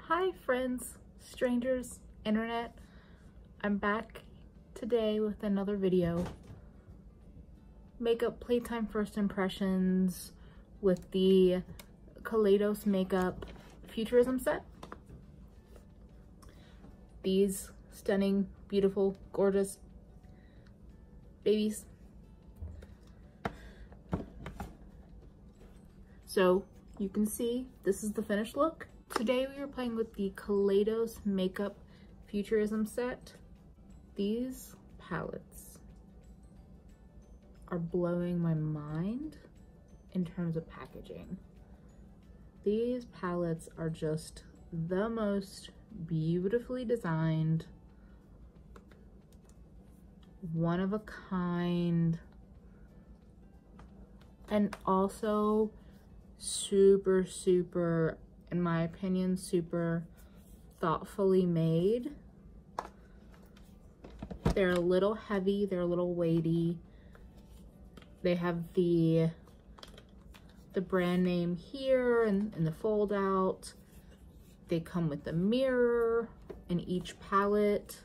Hi friends, strangers, internet. I'm back today with another video. Makeup Playtime first impressions with the Kaleidos Makeup Futurism set. These stunning, beautiful, gorgeous babies. So you can see this is the finished look. Today we are playing with the Kaleidos Makeup Futurism set. These palettes are blowing my mind in terms of packaging. These palettes are just the most beautifully designed, one of a kind, and also super, in my opinion, super thoughtfully made. They're a little heavy, they're a little weighty. They have the brand name here and the fold out. They come with a mirror in each palette,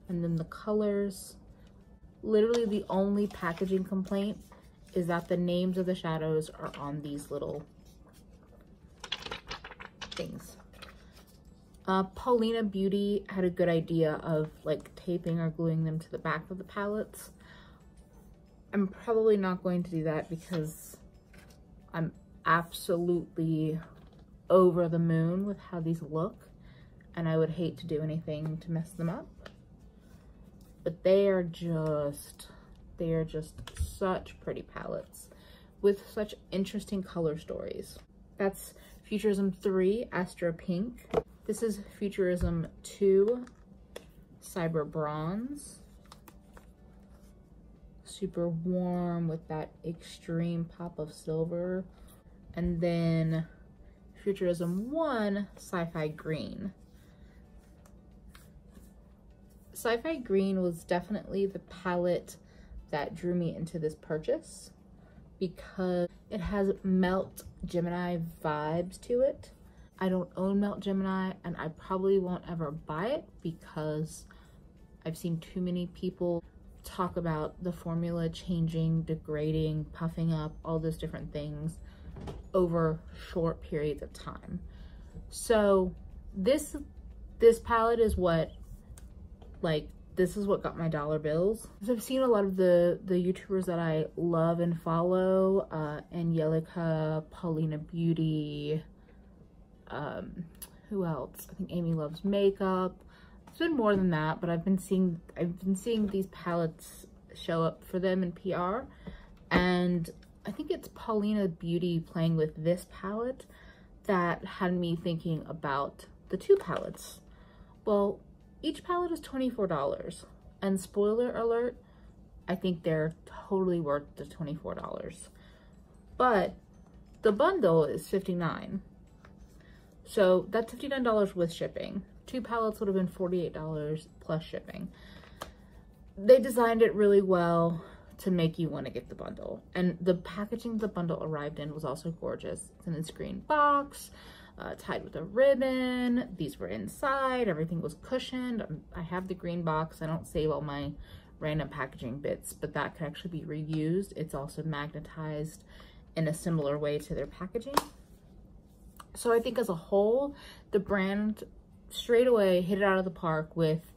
and then the colors. Literally the only packaging complaint is that the names of the shadows are on these little things. Paulina Beauty had a good idea of like taping or gluing them to the back of the palettes. I'm probably not going to do that because I'm absolutely over the moon with how these look, and I would hate to do anything to mess them up. But they are just such pretty palettes with such interesting color stories. That's Futurism 3, Astro Pink. This is Futurism 2, Cyber Bronze. Super warm with that extreme pop of silver. And then Futurism 1, Sci-fi Green. Sci-fi Green was definitely the palette that drew me into this purchase because it has Melt Gemini vibes to it. I don't own Melt Gemini, and I probably won't ever buy it because I've seen too many people talk about the formula changing, degrading, puffing up, all those different things over short periods of time. So this palette is what, like, this is what got my dollar bills. I've seen a lot of the YouTubers that I love and follow, Angelica, Paulina Beauty, who else? I think Amy Loves Makeup. It's been more than that, but I've been seeing these palettes show up for them in PR, and I think it's Paulina Beauty playing with this palette that had me thinking about the two palettes. Well, each palette is $24, and spoiler alert, I think they're totally worth the $24. But the bundle is $59. So that's $59 with shipping. Two palettes would have been $48 plus shipping. They designed it really well to make you want to get the bundle. And the packaging the bundle arrived in was also gorgeous. It's in this green box, tied with a ribbon. These were inside. Everything was cushioned. I have the green box. I don't save all my random packaging bits, but that could actually be reused. It's also magnetized in a similar way to their packaging. So I think as a whole, the brand straight away hit it out of the park with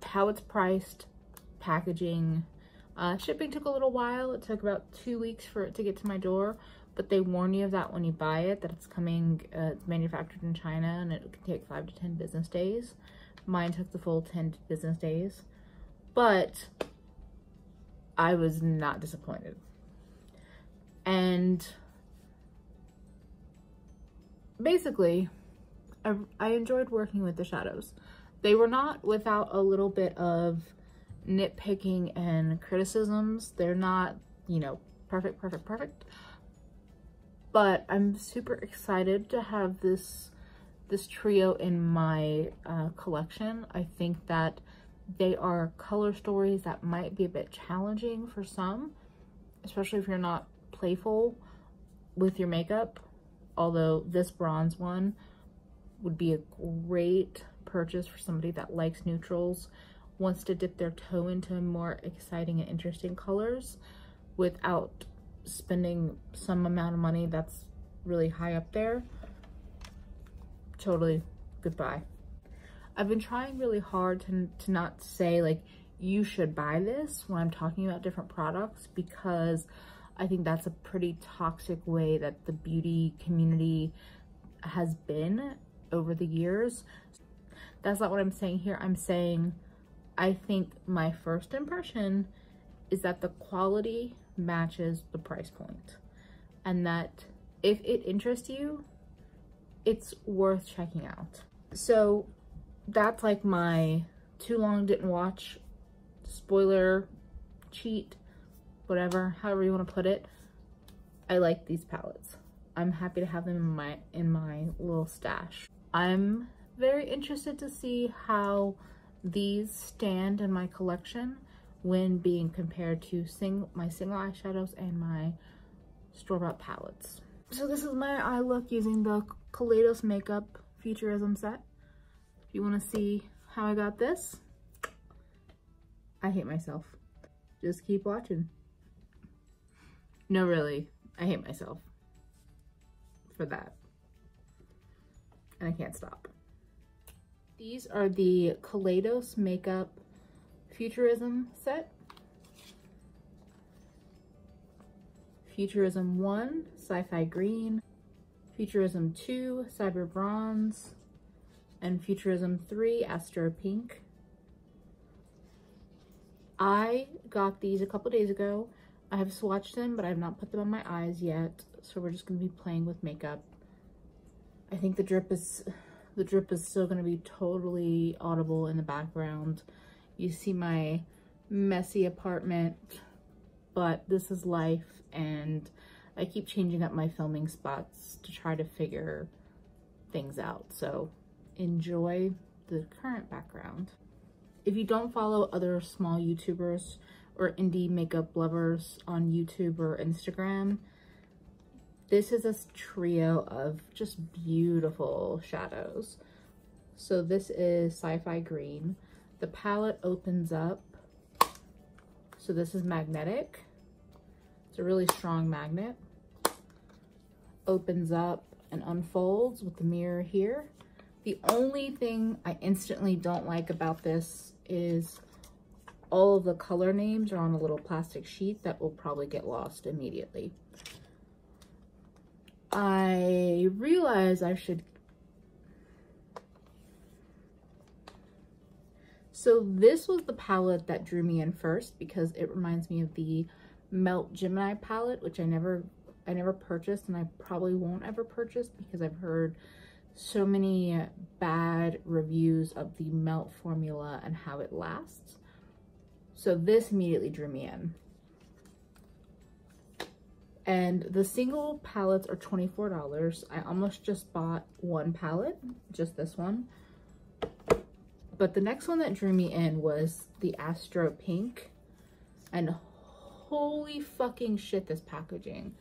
how it's priced, packaging. Shipping took a little while. It took about 2 weeks for it to get to my door, but they warn you of that when you buy it, that it's coming, manufactured in China, and it can take 5 to 10 business days. Mine took the full 10 business days, but I was not disappointed. And basically, I enjoyed working with the shadows. They were not without a little bit of nitpicking and criticisms. They're not, you know, perfect, but I'm super excited to have this trio in my collection. I think that they are color stories that might be a bit challenging for some, especially if you're not playful with your makeup. Although this bronze one would be a great purchase for somebody that likes neutrals, wants to dip their toe into more exciting and interesting colors without spending some amount of money that's really high up there. Totally goodbye. I've been trying really hard to not say like, you should buy this when I'm talking about different products, because I think that's a pretty toxic way that the beauty community has been over the years. That's not what I'm saying here. I'm saying I think my first impression is that the quality matches the price point, and that if it interests you, it's worth checking out. So that's like my too long didn't watch, spoiler, cheat, whatever, however you want to put it. I like these palettes. I'm happy to have them in my little stash. I'm very interested to see how these stand in my collection when being compared to my single eyeshadows and my store-bought palettes. So this is my eye look using the Kaleidos Makeup Futurism set. If you want to see how I got this, I hate myself. Just keep watching. No, really, I hate myself for that. And I can't stop. These are the Kaleidos Makeup Futurism set. Futurism 1, Sci-Fi Green. Futurism 2, Cyber Bronze. And Futurism 3, Astro Pink. I got these a couple days ago. I have swatched them, but I have not put them on my eyes yet. So we're just going to be playing with makeup. I think the drip is still going to be totally audible in the background. You see my messy apartment, but this is life, and I keep changing up my filming spots to try to figure things out. So enjoy the current background. If you don't follow other small YouTubers or indie makeup lovers on YouTube or Instagram, this is a trio of just beautiful shadows. So this is Sci-Fi Green. The palette opens up. So this is magnetic. It's a really strong magnet. Opens up and unfolds with the mirror here. The only thing I instantly don't like about this is all of the color names are on a little plastic sheet that will probably get lost immediately. I realize I should... So this was the palette that drew me in first because it reminds me of the Melt Gemini palette, which I never purchased, and I probably won't ever purchase because I've heard so many bad reviews of the Melt formula and how it lasts. So this immediately drew me in. And the single palettes are $24. I almost just bought one palette, just this one. But the next one that drew me in was the Astro Pink. And holy fucking shit, this packaging.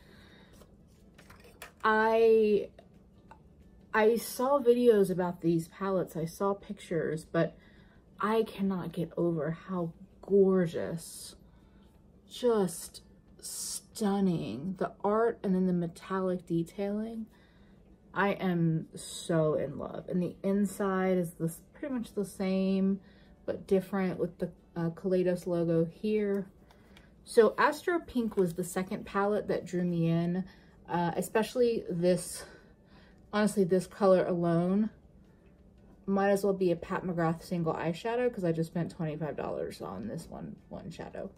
I saw videos about these palettes, I saw pictures, but I cannot get over how gorgeous, just stunning. The art and then the metallic detailing. I am so in love. And the inside is this pretty much the same, but different with the Kaleidos logo here. So Astro Pink was the second palette that drew me in, especially this. Honestly, this color alone might as well be a Pat McGrath single eyeshadow because I just spent $25 on this one shadow.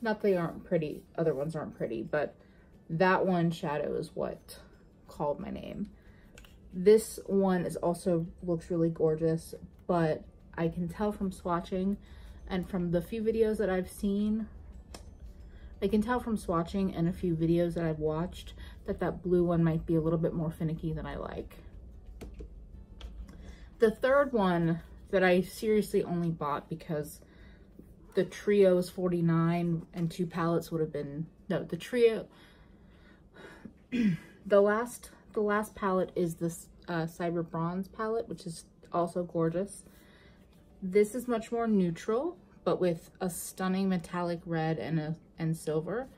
Not they aren't pretty, other ones aren't pretty, but that one shadow is what called my name. This one is also looks really gorgeous, but I can tell from swatching and from the few videos that I've seen, I can tell from swatching and a few videos that I've watched that that blue one might be a little bit more finicky than I like. The third one that I seriously only bought because the trio is $49 and two palettes would have been, no, the trio, the last palette is this Cyber Bronze palette, which is also gorgeous. This is much more neutral, but with a stunning metallic red and silver.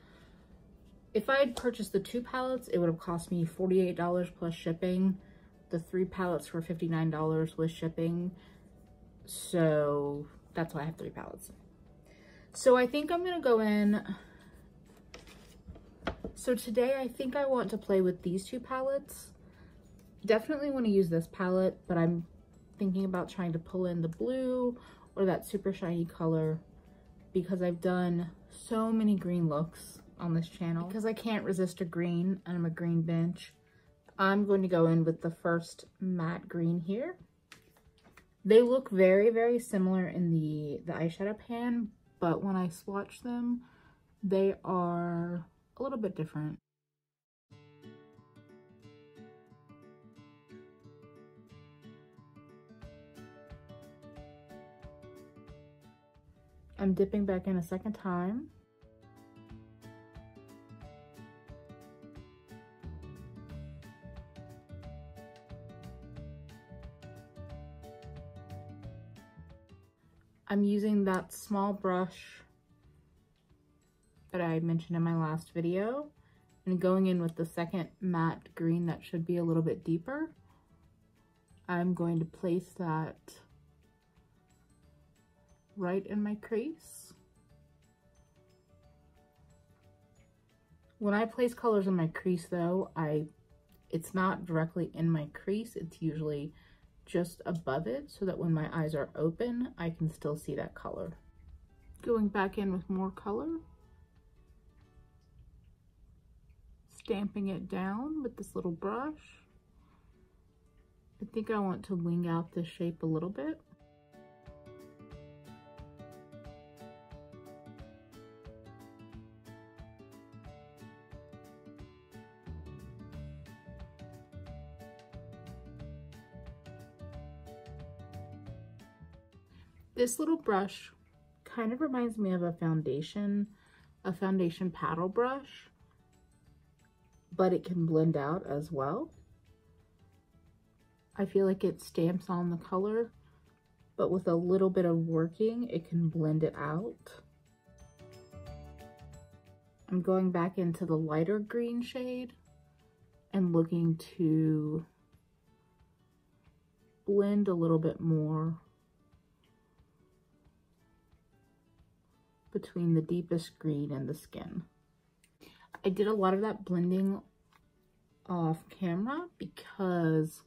If I had purchased the 2 palettes, it would have cost me $48 plus shipping. The 3 palettes were $59 with shipping. So that's why I have 3 palettes. So I think I'm gonna go in. So today I think I want to play with these 2 palettes. Definitely want to use this palette, but I'm thinking about trying to pull in the blue or that super shiny color because I've done so many green looks on this channel. Because I can't resist a green and I'm a green bench, I'm going to go in with the first matte green here. They look very, very similar in the eyeshadow pan, but when I swatch them, they are a little bit different. I'm dipping back in a second time. I'm using that small brush that I mentioned in my last video and going in with the second matte green that should be a little bit deeper. I'm going to place that right in my crease. When I place colors in my crease though, it's not directly in my crease, it's usually just above it so that when my eyes are open, I can still see that color. Going back in with more color. Stamping it down with this little brush. I think I want to wing out this shape a little bit. This little brush kind of reminds me of a foundation paddle brush, but it can blend out as well. I feel like it stamps on the color, but with a little bit of working, it can blend it out. I'm going back into the lighter green shade and looking to blend a little bit more between the deepest green and the skin. I did a lot of that blending off camera because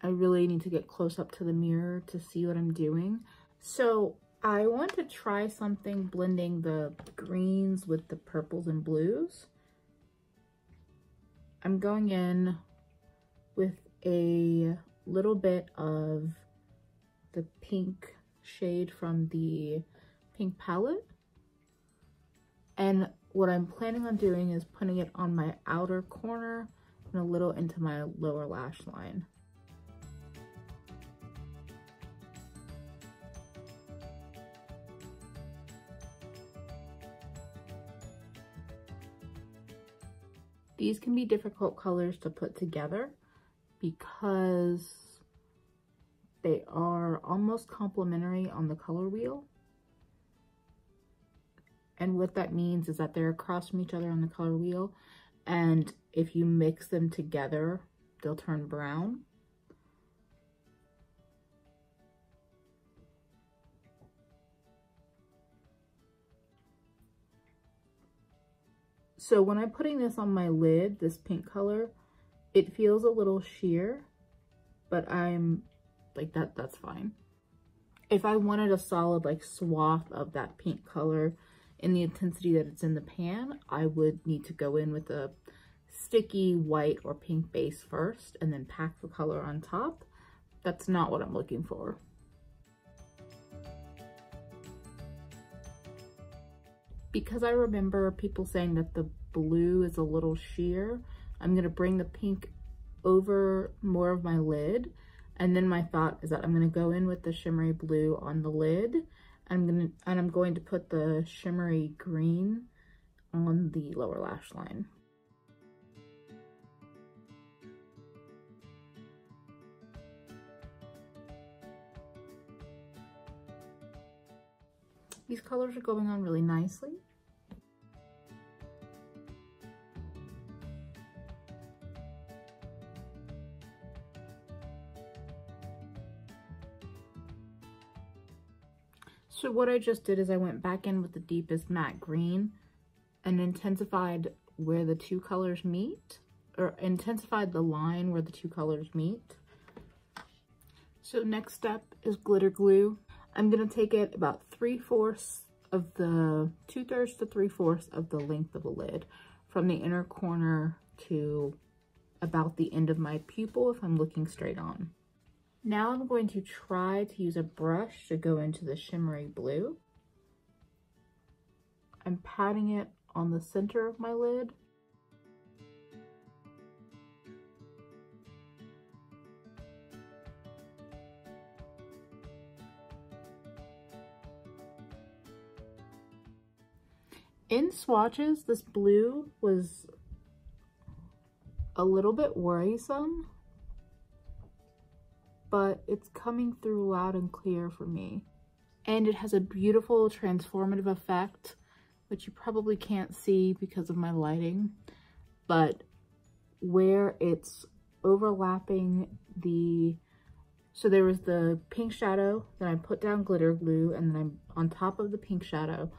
I really need to get close up to the mirror to see what I'm doing. So I want to try something blending the greens with the purples and blues. I'm going in with a little bit of the pink shade from the pink palette, and what I'm planning on doing is putting it on my outer corner and a little into my lower lash line. These can be difficult colors to put together because they are almost complementary on the color wheel. And what that means is that they're across from each other on the color wheel, and if you mix them together, they'll turn brown. So when I'm putting this on my lid, this pink color, it feels a little sheer, but I'm like, that's fine. If I wanted a solid like swath of that pink color in the intensity that it's in the pan, I would need to go in with a sticky white or pink base first and then pack the color on top. That's not what I'm looking for. Because I remember people saying that the blue is a little sheer, I'm gonna bring the pink over more of my lid, and then my thought is that I'm gonna go in with the shimmery blue on the lid, and I'm going to put the shimmery green on the lower lash line. These colors are going on really nicely. So what I just did is I went back in with the deepest matte green and intensified where the two colors meet, or intensified the line where the two colors meet. So next step is glitter glue. I'm gonna take it about 2/3 of the 2/3 to 3/4 of the length of a lid, from the inner corner to about the end of my pupil if I'm looking straight on. Now I'm going to try to use a brush to go into the shimmery blue. I'm patting it on the center of my lid. In swatches, this blue was a little bit worrisome, but it's coming through loud and clear for me. And it has a beautiful transformative effect, which you probably can't see because of my lighting, but where it's overlapping so there was the pink shadow, then I put down glitter glue, and then I'm on top of the pink shadow,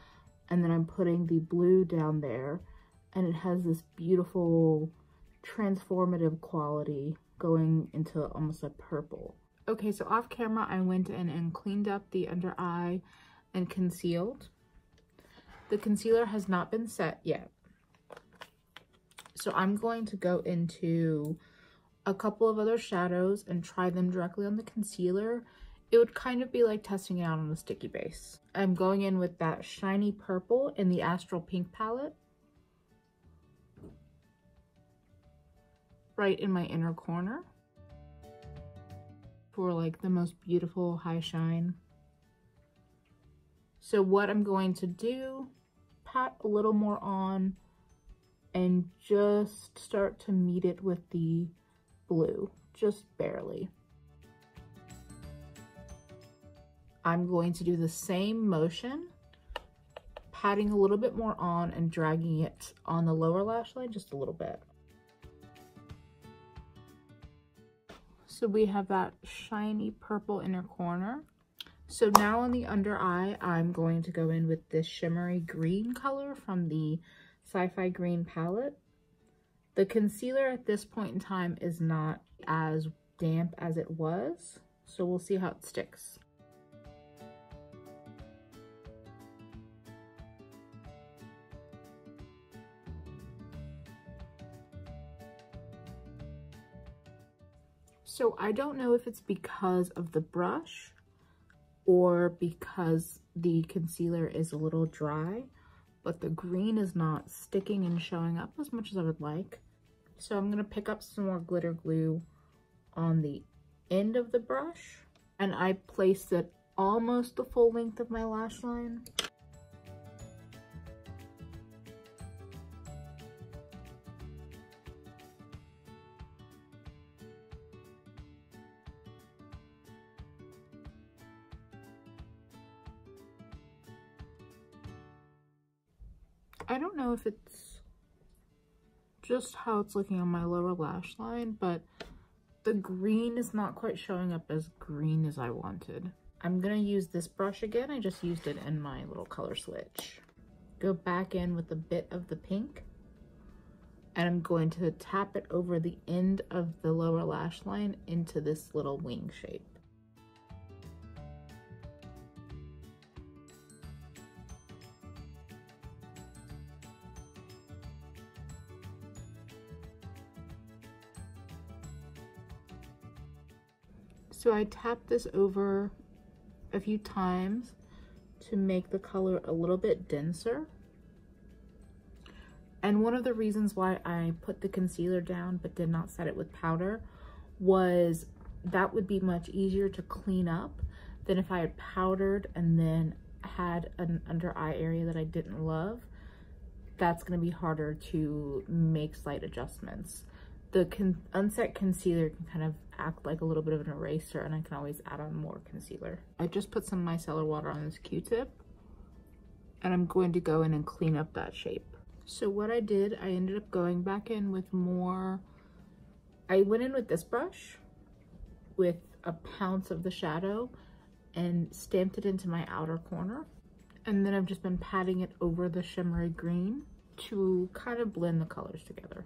and then I'm putting the blue down there, and it has this beautiful transformative quality going into almost a purple. Okay, so off camera, I went in and cleaned up the under eye and concealed. The concealer has not been set yet. So I'm going to go into a couple of other shadows and try them directly on the concealer. It would kind of be like testing it out on a sticky base. I'm going in with that shiny purple in the Astral Pink palette, right in my inner corner, for like the most beautiful high shine. So what I'm going to do, pat a little more on and just start to meet it with the blue, just barely. I'm going to do the same motion, patting a little bit more on and dragging it on the lower lash line just a little bit. So we have that shiny purple inner corner. So now on the under eye, I'm going to go in with this shimmery green color from the Sci-Fi Green palette. The concealer at this point in time is not as damp as it was, so we'll see how it sticks. So I don't know if it's because of the brush or because the concealer is a little dry, but the green is not sticking and showing up as much as I would like. So I'm gonna pick up some more glitter glue on the end of the brush, and I placed it almost the full length of my lash line. I don't know if it's just how it's looking on my lower lash line, but the green is not quite showing up as green as I wanted. I'm gonna use this brush again. I just used it in my little color switch. Go back in with a bit of the pink, and I'm going to tap it over the end of the lower lash line into this little wing shape. So I tapped this over a few times to make the color a little bit denser. And one of the reasons why I put the concealer down but did not set it with powder was that would be much easier to clean up than if I had powdered and then had an under eye area that I didn't love. That's going to be harder to make slight adjustments. The unset concealer can kind of act like a little bit of an eraser, and I can always add on more concealer. I just put some micellar water on this Q-tip and I'm going to go in and clean up that shape. So what I did, I ended up going back in with more, I went in with this brush with a pounce of the shadow and stamped it into my outer corner. And then I've just been patting it over the shimmery green to kind of blend the colors together.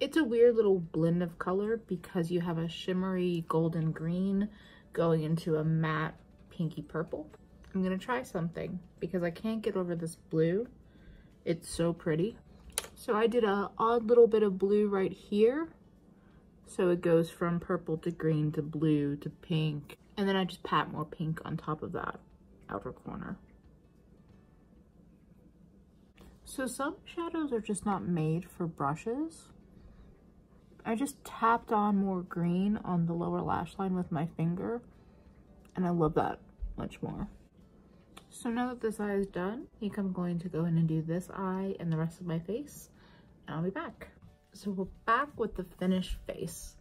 It's a weird little blend of color because you have a shimmery golden green going into a matte pinky purple. I'm gonna try something because I can't get over this blue. It's so pretty. So I did a odd little bit of blue right here. So it goes from purple to green to blue to pink. And then I just pat more pink on top of that outer corner. So some shadows are just not made for brushes. I just tapped on more green on the lower lash line with my finger, and I love that much more. So now that this eye is done, I think I'm going to go in and do this eye and the rest of my face, and I'll be back. So we're back with the finished face.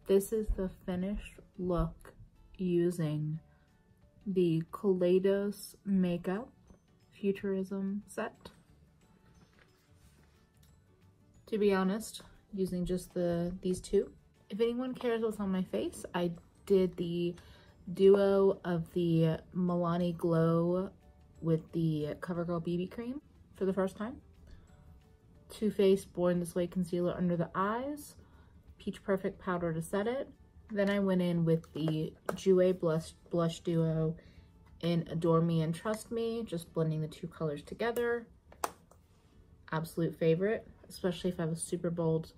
This is the finished look using the Kaleidos Makeup Futurism set. To be honest, using just these two. If anyone cares what's on my face, I did the duo of the Milani Glow with the CoverGirl BB cream for the first time. Too Faced Born This Way concealer under the eyes, Peach Perfect powder to set it. Then I went in with the Jouer blush duo in Adore Me and Trust Me, just blending the two colors together. Absolute favorite, especially if I have a super bold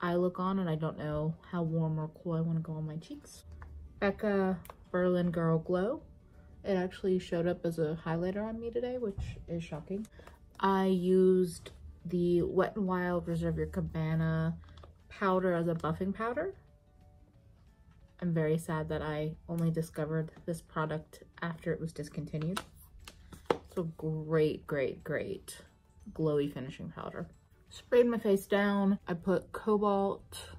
eye look on and I don't know how warm or cool I want to go on my cheeks. Becca Berlin Girl Glow. It actually showed up as a highlighter on me today, which is shocking. I used the Wet n Wild Reserve Your Cabana powder as a buffing powder. I'm very sad that I only discovered this product after it was discontinued. So great, great, great glowy finishing powder. Sprayed my face down. I put Cobalt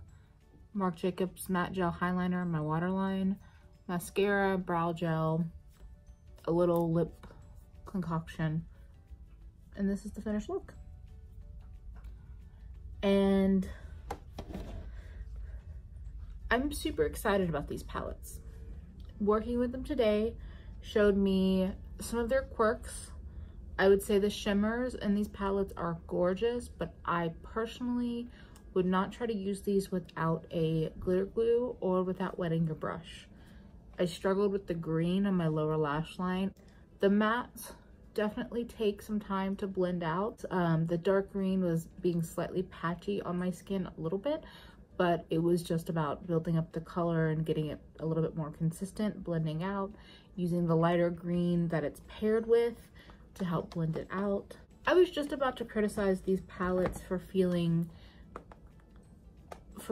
Marc Jacobs Matte Gel Highliner on my waterline, mascara, brow gel, a little lip concoction, and this is the finished look. And I'm super excited about these palettes. Working with them today showed me some of their quirks. I would say the shimmers in these palettes are gorgeous, but I personally would not try to use these without a glitter glue or without wetting your brush. I struggled with the green on my lower lash line. The mattes definitely take some time to blend out. The dark green was being slightly patchy on my skin a little bit, but it was just about building up the color and getting it a little bit more consistent, blending out, using the lighter green that it's paired with to help blend it out. I was just about to criticize these palettes for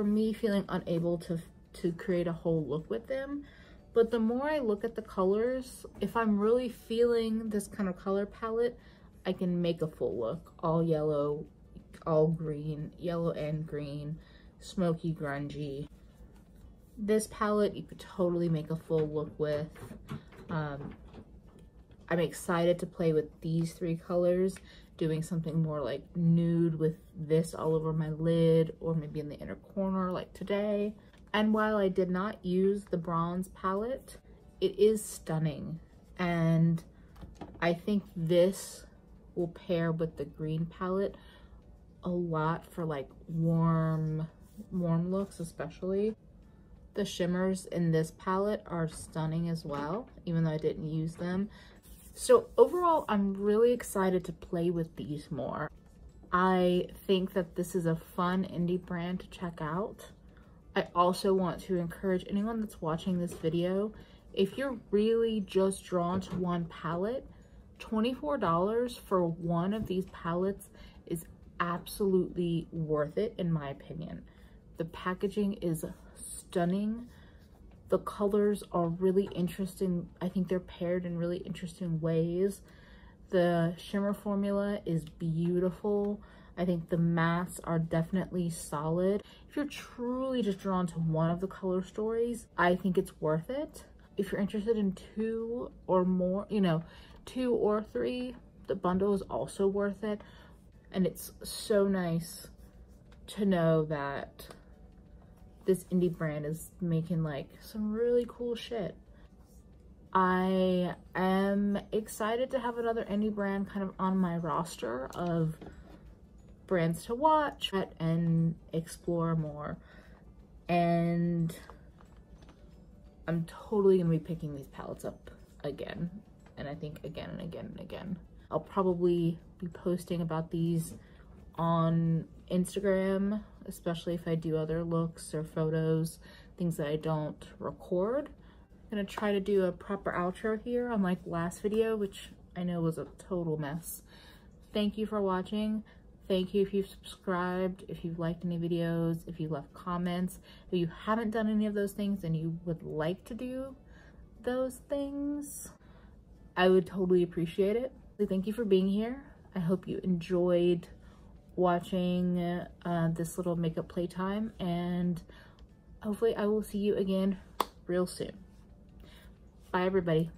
me feeling unable to create a whole look with them. But the more I look at the colors, if I'm really feeling this kind of color palette, I can make a full look. All yellow, all green, yellow and green, smoky, grungy. This palette you could totally make a full look with. I'm excited to play with these three colors, doing something more like nude with this all over my lid or maybe in the inner corner like today. And while I did not use the bronze palette, it is stunning. And I think this will pair with the green palette a lot for like warm looks especially. The shimmers in this palette are stunning as well, even though I didn't use them. So overall, I'm really excited to play with these more. I think that this is a fun indie brand to check out. I also want to encourage anyone that's watching this video, if you're really just drawn to one palette, $24 for one of these palettes is absolutely worth it in my opinion. The packaging is stunning. The colors are really interesting. I think they're paired in really interesting ways. The shimmer formula is beautiful. I think the mattes are definitely solid. If you're truly just drawn to one of the color stories, I think it's worth it. If you're interested in two or more, 2 or 3, the bundle is also worth it. And it's so nice to know that this indie brand is making like some really cool shit. I am excited to have another indie brand kind of on my roster of brands to watch and explore more. And I'm totally gonna be picking these palettes up again. And I think again and again and again. I'll probably be posting about these on Instagram, especially if I do other looks or photos, things that I don't record. I'm gonna try to do a proper outro here unlike last video, which I know was a total mess. Thank you for watching. Thank you if you've subscribed, if you've liked any videos, if you left comments. If you haven't done any of those things and you would like to do those things, I would totally appreciate it. So thank you for being here. I hope you enjoyed watching this little makeup playtime, and hopefully I will see you again real soon. Bye everybody.